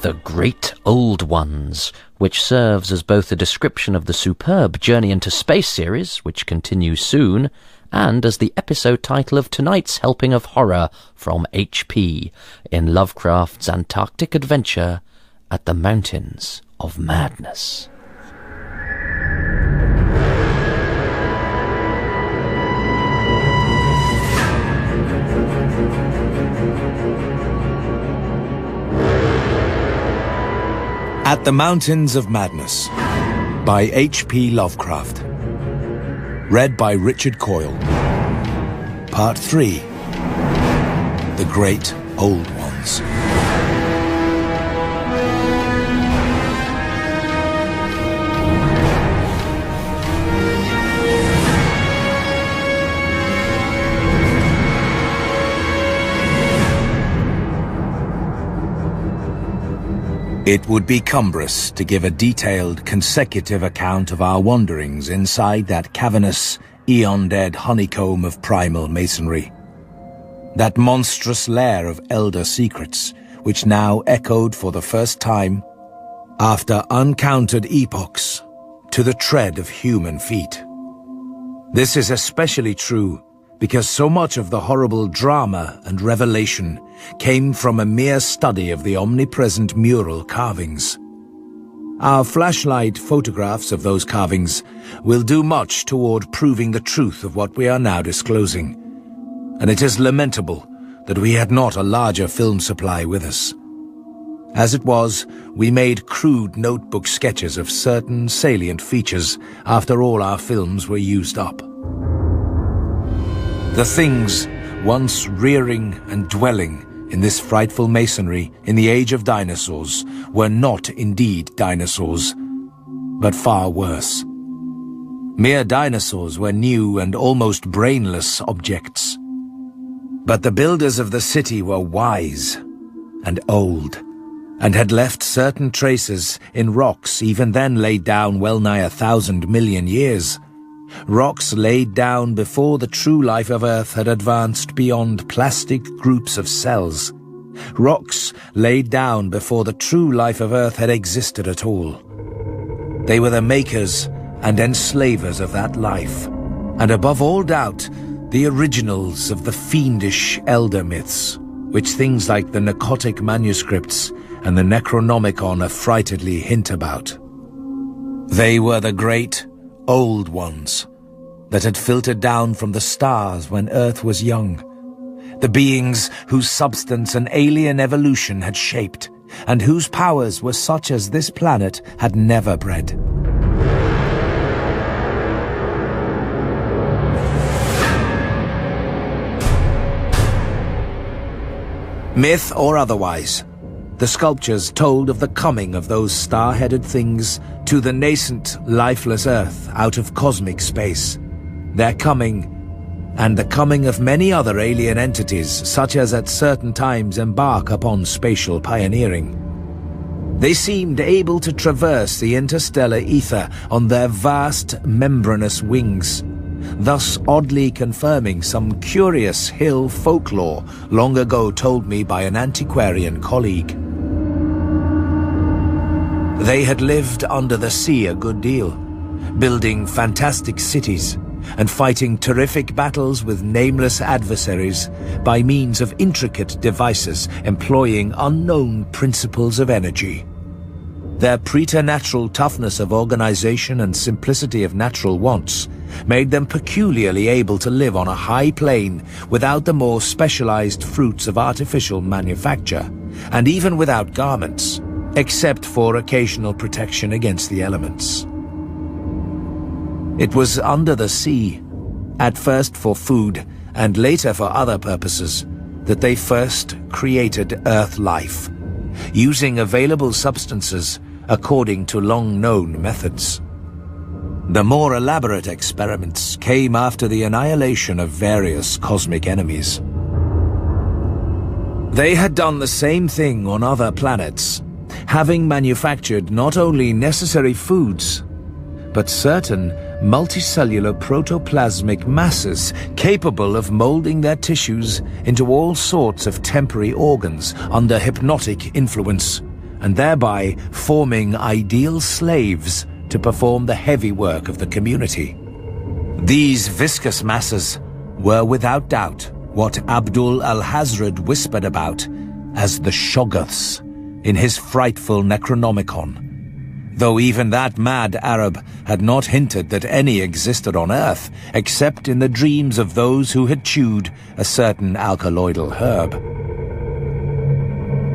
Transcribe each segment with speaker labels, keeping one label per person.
Speaker 1: The Great Old Ones, which serves as both a description of the superb Journey into Space series, which continues soon, and as the episode title of tonight's helping of horror from HP in Lovecraft's Antarctic adventure at the Mountains of Madness.
Speaker 2: At the Mountains of Madness by H.P. Lovecraft. Read by Richard Coyle. Part 3. The Great Old Ones. It would be cumbrous to give a detailed, consecutive account of our wanderings inside that cavernous, eon-dead honeycomb of primal masonry. That monstrous lair of elder secrets, which now echoed for the first time, after uncounted epochs, to the tread of human feet. This is especially true because so much of the horrible drama and revelation came from a mere study of the omnipresent mural carvings. Our flashlight photographs of those carvings will do much toward proving the truth of what we are now disclosing, and it is lamentable that we had not a larger film supply with us. As it was, we made crude notebook sketches of certain salient features after all our films were used up. The things once rearing and dwelling in this frightful masonry in the age of dinosaurs were not indeed dinosaurs, but far worse. Mere dinosaurs were new and almost brainless objects. But the builders of the city were wise and old, and had left certain traces in rocks even then laid down well nigh 1,000 million years. Rocks laid down before the true life of Earth had advanced beyond plastic groups of cells. Rocks laid down before the true life of Earth had existed at all. They were the makers and enslavers of that life, and above all doubt, the originals of the fiendish elder myths, which things like the Narcotic manuscripts and the Necronomicon affrightedly hint about. They were the great Old Ones that had filtered down from the stars when Earth was young, the beings whose substance an alien evolution had shaped, and whose powers were such as this planet had never bred. Myth or otherwise, the sculptures told of the coming of those star-headed things to the nascent, lifeless Earth out of cosmic space. Their coming, and the coming of many other alien entities, such as at certain times embark upon spatial pioneering. They seemed able to traverse the interstellar ether on their vast, membranous wings, thus oddly confirming some curious hill folklore long ago told me by an antiquarian colleague. They had lived under the sea a good deal, building fantastic cities and fighting terrific battles with nameless adversaries by means of intricate devices employing unknown principles of energy. Their preternatural toughness of organization and simplicity of natural wants made them peculiarly able to live on a high plane without the more specialized fruits of artificial manufacture, and even without garments, except for occasional protection against the elements. It was under the sea, at first for food and later for other purposes, that they first created Earth life, using available substances according to long-known methods. The more elaborate experiments came after the annihilation of various cosmic enemies. They had done the same thing on other planets, having manufactured not only necessary foods, but certain multicellular protoplasmic masses capable of molding their tissues into all sorts of temporary organs under hypnotic influence, and thereby forming ideal slaves to perform the heavy work of the community. These viscous masses were without doubt what Abdul al-Hazred whispered about as the Shoggoths in his frightful Necronomicon, though even that mad Arab had not hinted that any existed on Earth except in the dreams of those who had chewed a certain alkaloidal herb.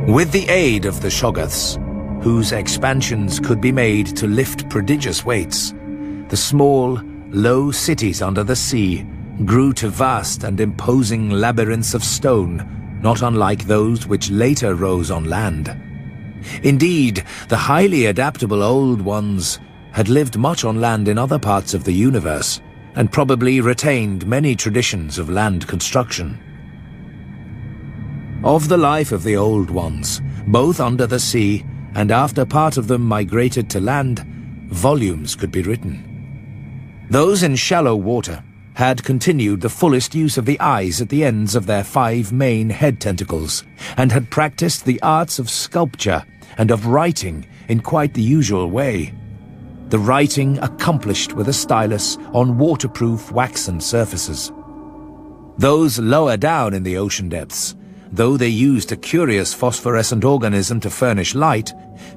Speaker 2: With the aid of the Shoggoths, whose expansions could be made to lift prodigious weights, the small, low cities under the sea grew to vast and imposing labyrinths of stone, not unlike those which later rose on land. Indeed, the highly adaptable Old Ones had lived much on land in other parts of the universe, and probably retained many traditions of land construction. Of the life of the Old Ones, both under the sea and after part of them migrated to land, volumes could be written. Those in shallow water had continued the fullest use of the eyes at the ends of their 5 main head tentacles, and had practiced the arts of sculpture and of writing in quite the usual way. The writing accomplished with a stylus on waterproof waxen surfaces. Those lower down in the ocean depths, though they used a curious phosphorescent organism to furnish light,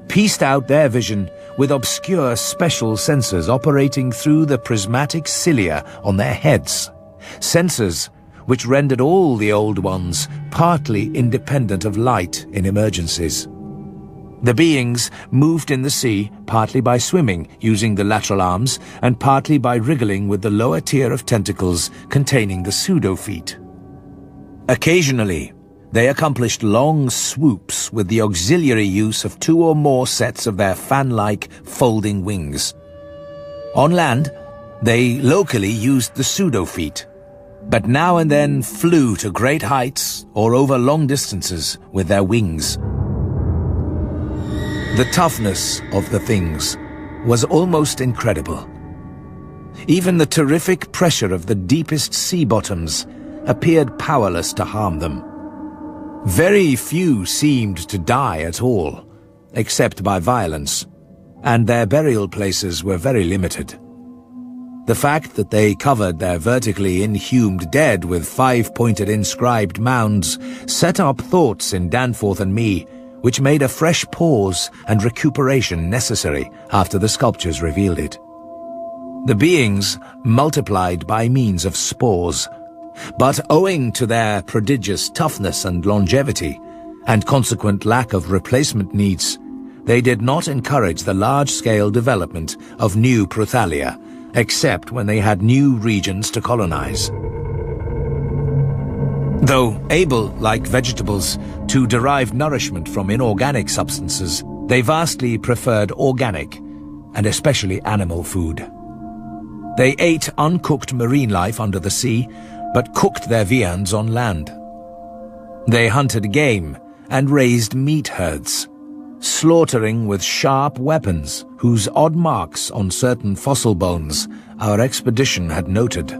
Speaker 2: pieced out their vision with obscure special sensors operating through the prismatic cilia on their heads. Sensors which rendered all the Old Ones partly independent of light in emergencies. The beings moved in the sea partly by swimming using the lateral arms and partly by wriggling with the lower tier of tentacles containing the pseudofeet. Occasionally, they accomplished long swoops with the auxiliary use of 2 or more sets of their fan-like folding wings. On land, they locally used the pseudofeet, but now and then flew to great heights or over long distances with their wings. The toughness of the things was almost incredible. Even the terrific pressure of the deepest sea bottoms appeared powerless to harm them. Very few seemed to die at all, except by violence, and their burial places were very limited. The fact that they covered their vertically inhumed dead with 5-pointed inscribed mounds set up thoughts in Danforth and me, which made a fresh pause and recuperation necessary after the sculptures revealed it. The beings multiplied by means of spores, but owing to their prodigious toughness and longevity, and consequent lack of replacement needs, they did not encourage the large-scale development of new Prothalia, except when they had new regions to colonize. Though able, like vegetables, to derive nourishment from inorganic substances, they vastly preferred organic, and especially animal food. They ate uncooked marine life under the sea, but cooked their viands on land. They hunted game and raised meat herds, slaughtering with sharp weapons whose odd marks on certain fossil bones our expedition had noted.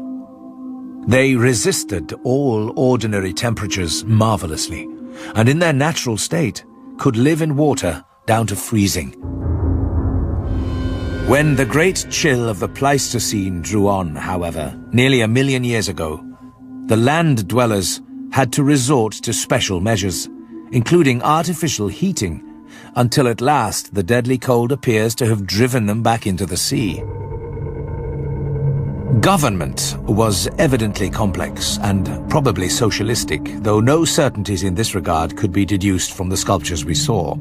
Speaker 2: They resisted all ordinary temperatures marvelously, and in their natural state could live in water down to freezing. When the great chill of the Pleistocene drew on, however, nearly 1 million years ago, the land dwellers had to resort to special measures, including artificial heating, until at last the deadly cold appears to have driven them back into the sea. Government was evidently complex and probably socialistic, though no certainties in this regard could be deduced from the sculptures we saw.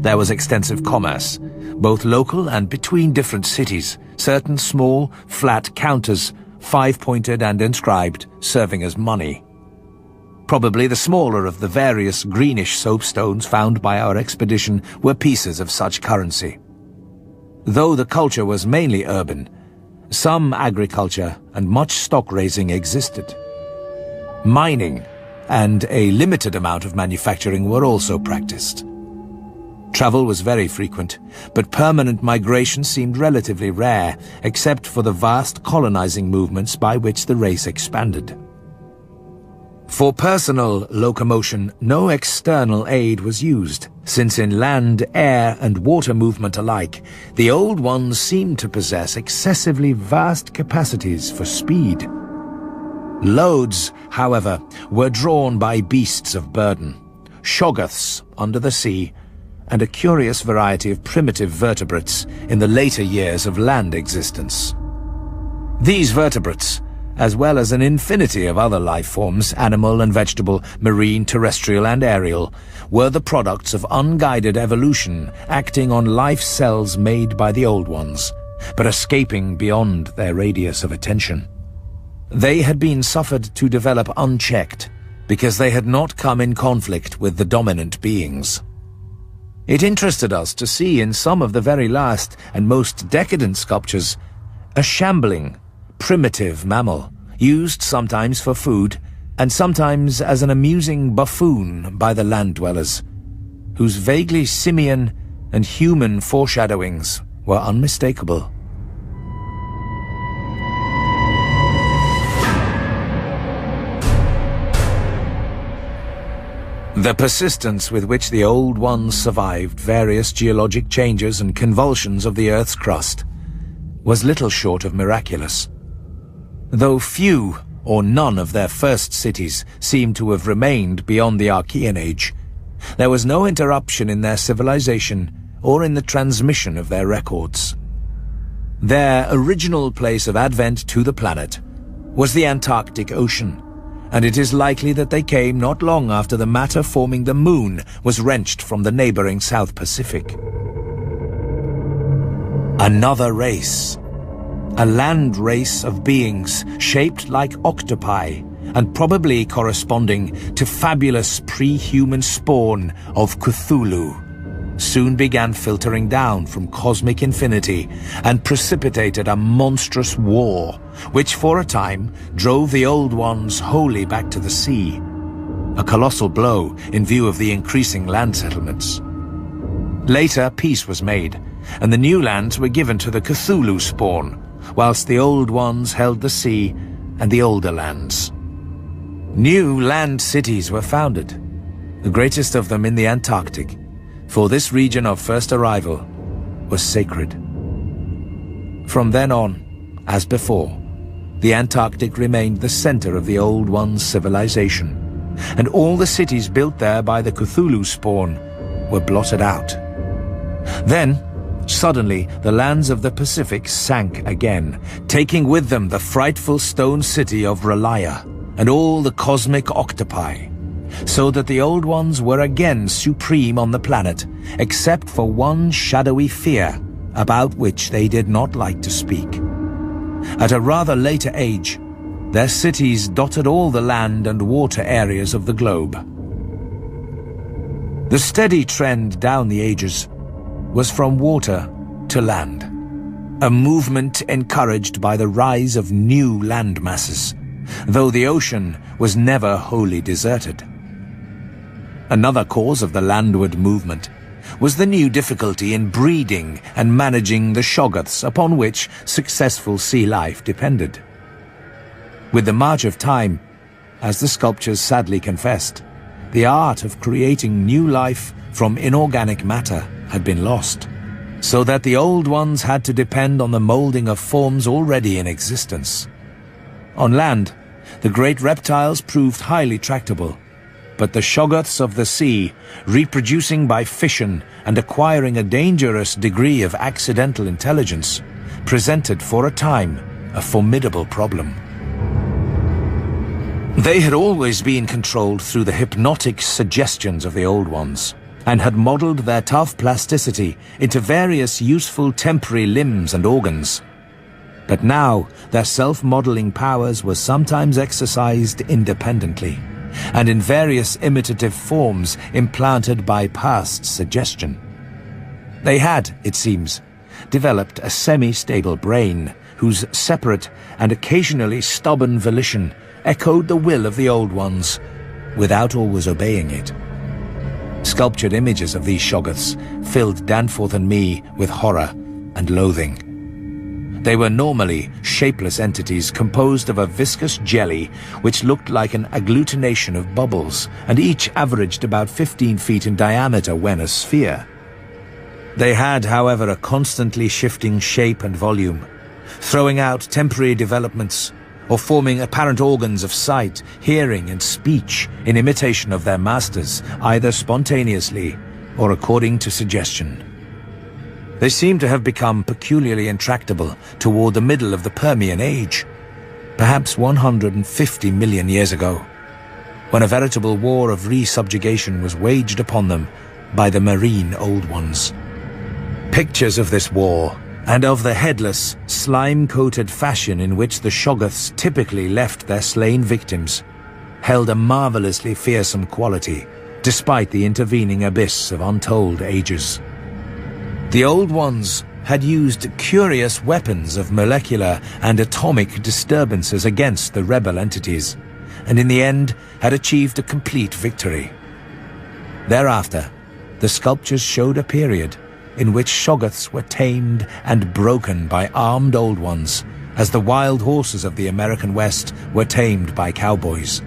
Speaker 2: There was extensive commerce, both local and between different cities, certain small, flat counters, 5-pointed and inscribed, serving as money. Probably the smaller of the various greenish soapstones found by our expedition were pieces of such currency. Though the culture was mainly urban, some agriculture and much stock raising existed. Mining and a limited amount of manufacturing were also practiced. Travel was very frequent, but permanent migration seemed relatively rare, except for the vast colonizing movements by which the race expanded. For personal locomotion, no external aid was used, since in land, air, and water movement alike, the Old Ones seemed to possess excessively vast capacities for speed. Loads, however, were drawn by beasts of burden, shoggoths under the sea, and a curious variety of primitive vertebrates in the later years of land existence. These vertebrates, as well as an infinity of other life forms, animal and vegetable, marine, terrestrial and aerial, were the products of unguided evolution acting on life cells made by the Old Ones, but escaping beyond their radius of attention. They had been suffered to develop unchecked because they had not come in conflict with the dominant beings. It interested us to see in some of the very last and most decadent sculptures a shambling, primitive mammal, used sometimes for food and sometimes as an amusing buffoon by the land dwellers, whose vaguely simian and human foreshadowings were unmistakable. The persistence with which the Old Ones survived various geologic changes and convulsions of the Earth's crust was little short of miraculous. Though few or none of their first cities seem to have remained beyond the Archean Age, there was no interruption in their civilization or in the transmission of their records. Their original place of advent to the planet was the Antarctic Ocean, and it is likely that they came not long after the matter forming the Moon was wrenched from the neighboring South Pacific. Another race. A land race of beings shaped like octopi and probably corresponding to fabulous pre-human spawn of Cthulhu, soon began filtering down from cosmic infinity and precipitated a monstrous war, which for a time drove the Old Ones wholly back to the sea, a colossal blow in view of the increasing land settlements. Later, peace was made, and the new lands were given to the Cthulhu spawn, whilst the Old Ones held the sea and the older lands. New land cities were founded, the greatest of them in the Antarctic, for this region of first arrival was sacred. From then on, as before, the Antarctic remained the center of the Old Ones' civilization, and all the cities built there by the Cthulhu spawn were blotted out. Then, suddenly, the lands of the Pacific sank again, taking with them the frightful stone city of Relaya and all the cosmic octopi, so that the Old Ones were again supreme on the planet, except for one shadowy fear about which they did not like to speak. At a rather later age, their cities dotted all the land and water areas of the globe. The steady trend down the ages was from water to land, a movement encouraged by the rise of new land masses, though the ocean was never wholly deserted. Another cause of the landward movement was the new difficulty in breeding and managing the shoggoths upon which successful sea life depended. With the march of time, as the sculptures sadly confessed, the art of creating new life from inorganic matter had been lost, so that the Old Ones had to depend on the molding of forms already in existence. On land, the great reptiles proved highly tractable, but the shoggoths of the sea, reproducing by fission and acquiring a dangerous degree of accidental intelligence, presented for a time a formidable problem. They had always been controlled through the hypnotic suggestions of the Old Ones, and had modeled their tough plasticity into various useful temporary limbs and organs. But now their self-modeling powers were sometimes exercised independently, and in various imitative forms implanted by past suggestion. They had, it seems, developed a semi-stable brain whose separate and occasionally stubborn volition echoed the will of the Old Ones without always obeying it. Sculptured images of these shoggoths filled Danforth and me with horror and loathing. They were normally shapeless entities composed of a viscous jelly which looked like an agglutination of bubbles, and each averaged about 15 feet in diameter when a sphere. They had, however, a constantly shifting shape and volume, throwing out temporary developments or forming apparent organs of sight, hearing and speech in imitation of their masters, either spontaneously or according to suggestion. They seem to have become peculiarly intractable toward the middle of the Permian Age, perhaps 150 million years ago, when a veritable war of re-subjugation was waged upon them by the marine Old Ones. Pictures of this war, and of the headless, slime-coated fashion in which the Shoggoths typically left their slain victims, held a marvelously fearsome quality, despite the intervening abyss of untold ages. The Old Ones had used curious weapons of molecular and atomic disturbances against the rebel entities, and in the end had achieved a complete victory. Thereafter, the sculptures showed a period in which Shoggoths were tamed and broken by armed Old Ones, as the wild horses of the American West were tamed by cowboys.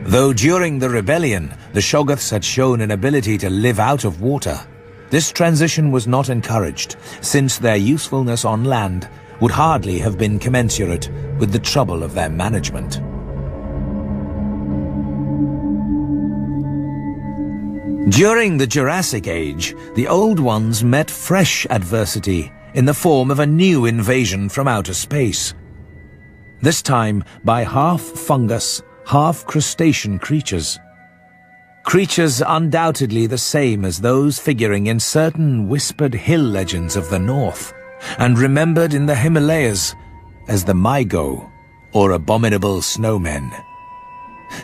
Speaker 2: Though during the rebellion the Shoggoths had shown an ability to live out of water, this transition was not encouraged, since their usefulness on land would hardly have been commensurate with the trouble of their management. During the Jurassic Age, the Old Ones met fresh adversity in the form of a new invasion from outer space. This time by half fungus, half crustacean creatures. Creatures undoubtedly the same as those figuring in certain whispered hill legends of the north, and remembered in the Himalayas as the maigo, or abominable snowmen.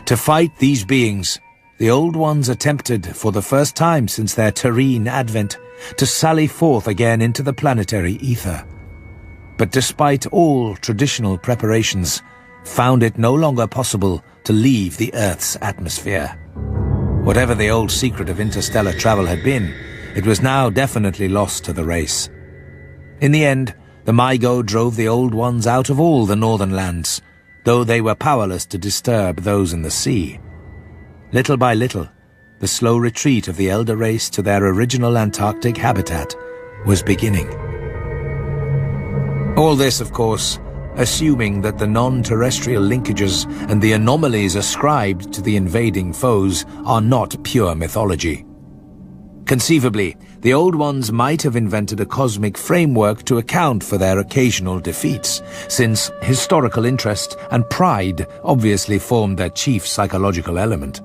Speaker 2: To fight these beings, the Old Ones attempted, for the first time since their terrene advent, to sally forth again into the planetary ether. But despite all traditional preparations, found it no longer possible to leave the Earth's atmosphere. Whatever the old secret of interstellar travel had been, it was now definitely lost to the race. In the end, the maigo drove the Old Ones out of all the northern lands, though they were powerless to disturb those in the sea. Little by little, the slow retreat of the elder race to their original Antarctic habitat was beginning. All this, of course, assuming that the non-terrestrial linkages and the anomalies ascribed to the invading foes are not pure mythology. Conceivably, the Old Ones might have invented a cosmic framework to account for their occasional defeats, since historical interest and pride obviously formed their chief psychological element.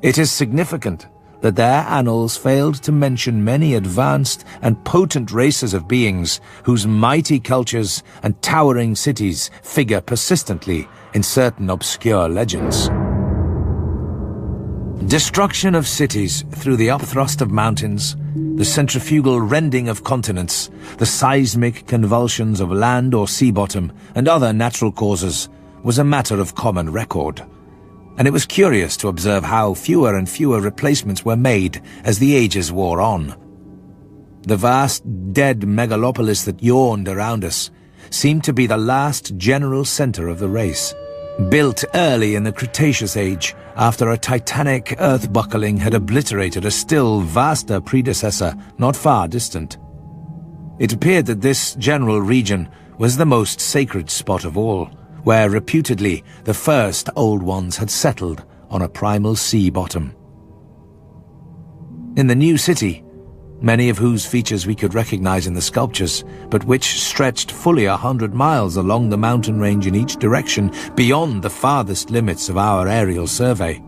Speaker 2: It is significant that their annals failed to mention many advanced and potent races of beings whose mighty cultures and towering cities figure persistently in certain obscure legends. Destruction of cities through the upthrust of mountains, the centrifugal rending of continents, the seismic convulsions of land or sea bottom, and other natural causes was a matter of common record. And it was curious to observe how fewer and fewer replacements were made as the ages wore on. The vast, dead megalopolis that yawned around us seemed to be the last general center of the race, built early in the Cretaceous Age after a titanic earth-buckling had obliterated a still vaster predecessor not far distant. It appeared that this general region was the most sacred spot of all, where reputedly the first Old Ones had settled on a primal sea bottom. In the new city, many of whose features we could recognize in the sculptures, but which stretched fully 100 miles along the mountain range in each direction beyond the farthest limits of our aerial survey,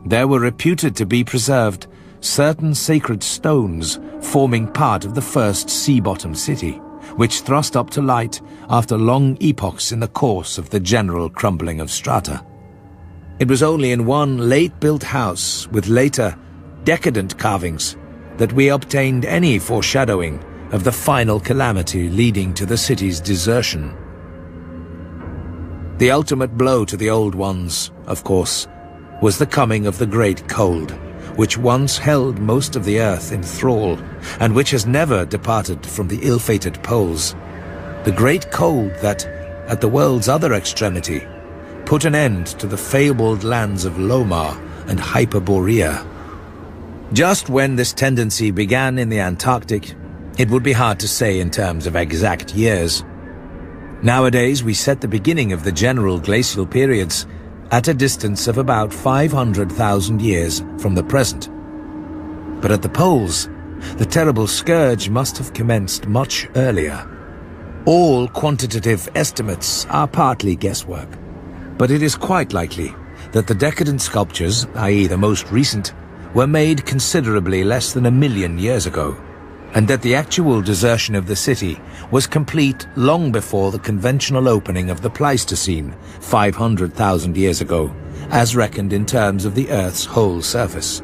Speaker 2: there were reputed to be preserved certain sacred stones forming part of the first sea-bottom city, which thrust up to light after long epochs in the course of the general crumbling of strata. It was only in one late-built house with later, decadent carvings that we obtained any foreshadowing of the final calamity leading to the city's desertion. The ultimate blow to the Old Ones, of course, was the coming of the Great Cold, which once held most of the Earth in thrall, and which has never departed from the ill-fated poles. the great cold that, at the world's other extremity, put an end to the fabled lands of Lomar and Hyperborea. Just when this tendency began in the Antarctic, it would be hard to say in terms of exact years. Nowadays, we set the beginning of the general glacial periods at a distance of about 500,000 years from the present. But at the poles, the terrible scourge must have commenced much earlier. All quantitative estimates are partly guesswork, but it is quite likely that the decadent sculptures, i.e. the most recent, were made considerably less than 1 million years ago, and that the actual desertion of the city was complete long before the conventional opening of the Pleistocene 500,000 years ago, as reckoned in terms of the Earth's whole surface.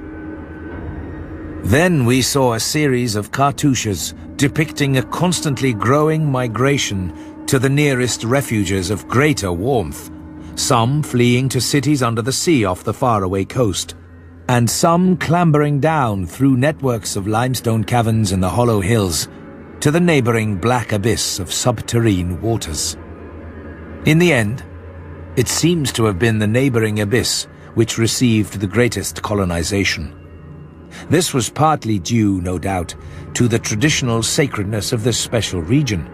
Speaker 2: Then we saw a series of cartouches depicting a constantly growing migration to the nearest refuges of greater warmth, some fleeing to cities under the sea off the faraway coast, and some clambering down through networks of limestone caverns in the hollow hills to the neighboring black abyss of subterrane waters. In the end, it seems to have been the neighboring abyss which received the greatest colonization. This was partly due, no doubt, to the traditional sacredness of this special region,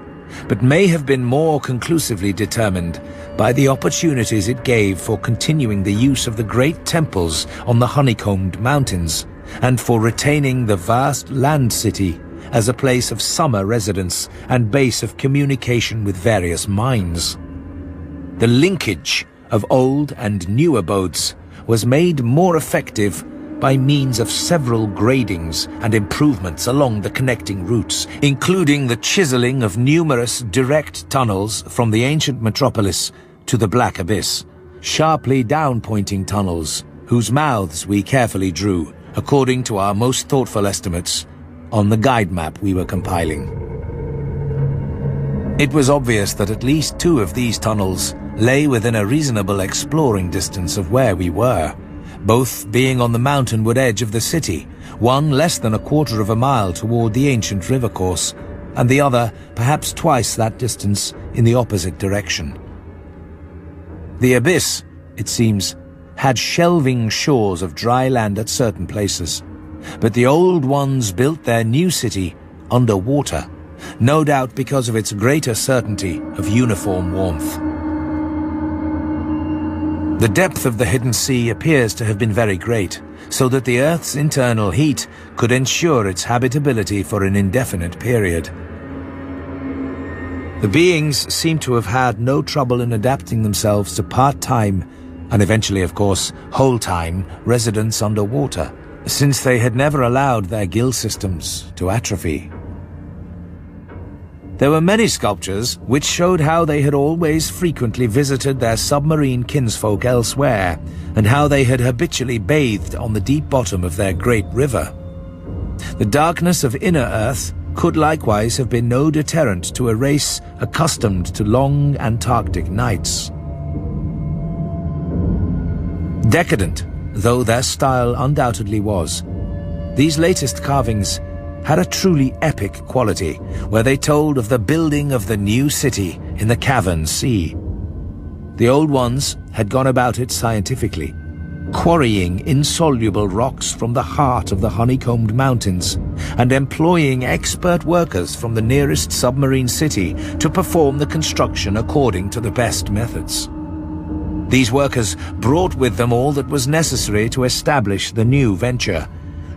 Speaker 2: but may have been more conclusively determined by the opportunities it gave for continuing the use of the great temples on the honeycombed mountains, and for retaining the vast land city as a place of summer residence and base of communication with various mines. The linkage of old and new abodes was made more effective by means of several gradings and improvements along the connecting routes, including the chiseling of numerous direct tunnels from the ancient metropolis to the Black Abyss, sharply down-pointing tunnels whose mouths we carefully drew, according to our most thoughtful estimates, on the guide map we were compiling. It was obvious that at least 2 of these tunnels lay within a reasonable exploring distance of where we were, both being on the mountainward edge of the city, one less than 1/4 of a mile toward the ancient river course, and the other perhaps twice that distance in the opposite direction. The abyss, it seems, had shelving shores of dry land at certain places, but the old ones built their new city underwater, no doubt because of its greater certainty of uniform warmth. The depth of the hidden sea appears to have been very great, so that the Earth's internal heat could ensure its habitability for an indefinite period. The beings seem to have had no trouble in adapting themselves to part-time, and eventually, of course, whole-time residence underwater, since they had never allowed their gill systems to atrophy. There were many sculptures which showed how they had always frequently visited their submarine kinsfolk elsewhere, and how they had habitually bathed on the deep bottom of their great river. The darkness of inner Earth could likewise have been no deterrent to a race accustomed to long Antarctic nights. Decadent though their style undoubtedly was, these latest carvings had a truly epic quality, where they told of the building of the new city in the cavern sea. The old ones had gone about it scientifically, quarrying insoluble rocks from the heart of the honeycombed mountains, and employing expert workers from the nearest submarine city to perform the construction according to the best methods. These workers brought with them all that was necessary to establish the new venture: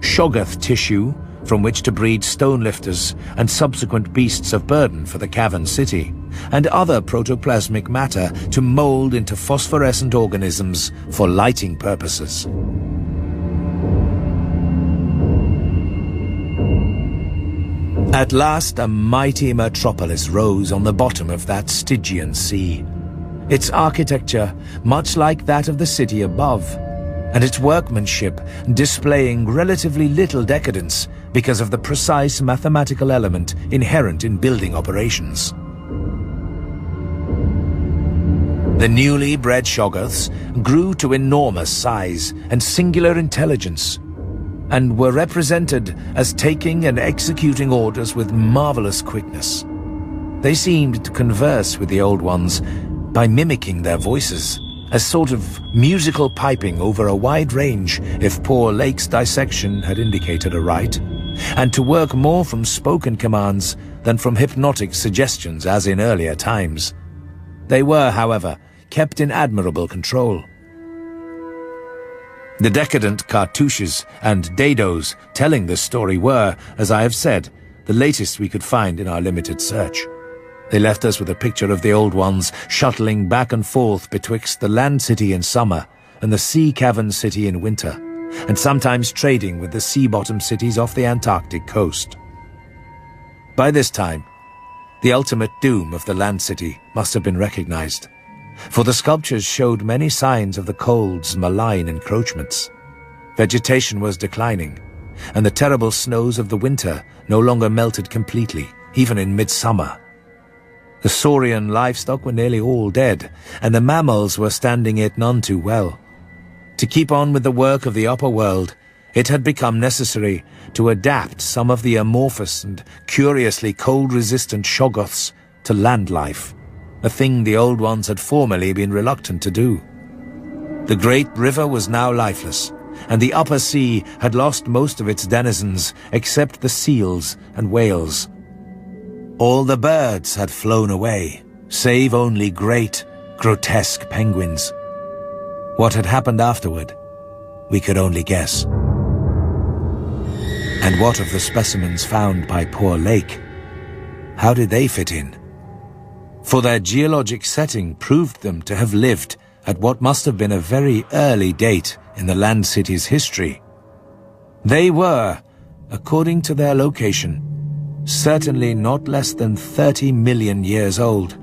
Speaker 2: shoggoth tissue, from which to breed stone lifters and subsequent beasts of burden for the cavern city, and other protoplasmic matter to mold into phosphorescent organisms for lighting purposes. At last, a mighty metropolis rose on the bottom of that Stygian sea, its architecture much like that of the city above, and its workmanship displaying relatively little decadence because of the precise mathematical element inherent in building operations. The newly bred shoggoths grew to enormous size and singular intelligence, and were represented as taking and executing orders with marvelous quickness. They seemed to converse with the Old Ones by mimicking their voices, a sort of musical piping over a wide range, if poor Lake's dissection had indicated aright, and to work more from spoken commands than from hypnotic suggestions as in earlier times. They were, however, kept in admirable control. The decadent cartouches and dados telling this story were, as I have said, the latest we could find in our limited search. They left us with a picture of the Old Ones shuttling back and forth betwixt the land city in summer and the sea cavern city in winter, and sometimes trading with the sea-bottom cities off the Antarctic coast. By this time, the ultimate doom of the land city must have been recognized, for the sculptures showed many signs of the cold's malign encroachments. Vegetation was declining, and the terrible snows of the winter no longer melted completely, even in midsummer. The saurian livestock were nearly all dead, and the mammals were standing it none too well. To keep on with the work of the upper world, it had become necessary to adapt some of the amorphous and curiously cold-resistant shoggoths to land life, a thing the Old Ones had formerly been reluctant to do. The great river was now lifeless, and the upper sea had lost most of its denizens except the seals and whales. All the birds had flown away, save only great, grotesque penguins. What had happened afterward, we could only guess. And what of the specimens found by poor Lake? How did they fit in? For their geologic setting proved them to have lived at what must have been a very early date in the land city's history. They were, according to their location, certainly not less than 30 million years old,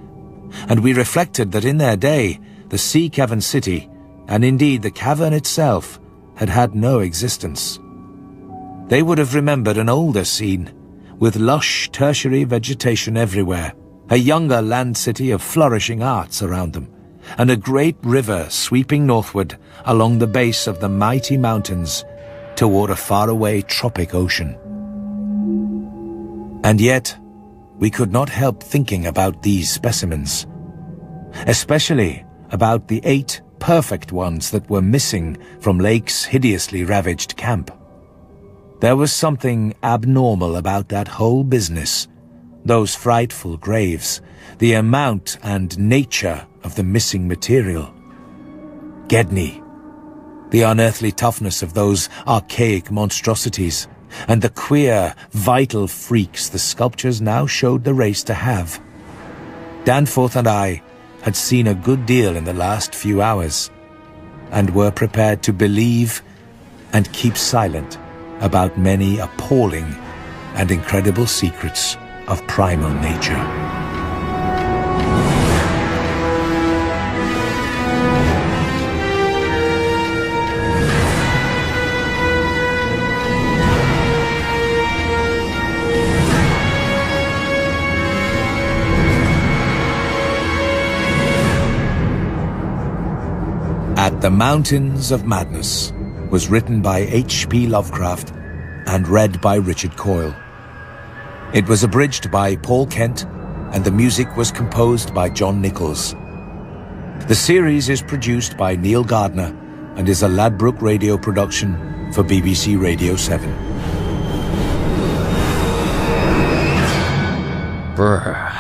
Speaker 2: and we reflected that in their day, the sea cavern city, and indeed the cavern itself, had had no existence. They would have remembered an older scene, with lush tertiary vegetation everywhere, a younger land city of flourishing arts around them, and a great river sweeping northward along the base of the mighty mountains toward a faraway tropic ocean. And yet, we could not help thinking about these specimens, especially about the 8 perfect ones that were missing from Lake's hideously ravaged camp. There was something abnormal about that whole business, those frightful graves, the amount and nature of the missing material. Gedney, the unearthly toughness of those archaic monstrosities, and the queer, vital freaks the sculptures now showed the race to have. Danforth and I had seen a good deal in the last few hours, and were prepared to believe and keep silent about many appalling and incredible secrets of primal nature. At the Mountains of Madness was written by H.P. Lovecraft and read by Richard Coyle. It was abridged by Paul Kent, and the music was composed by John Nichols. The series is produced by Neil Gardner and is a Ladbroke Radio production for BBC Radio 7.
Speaker 1: Brr.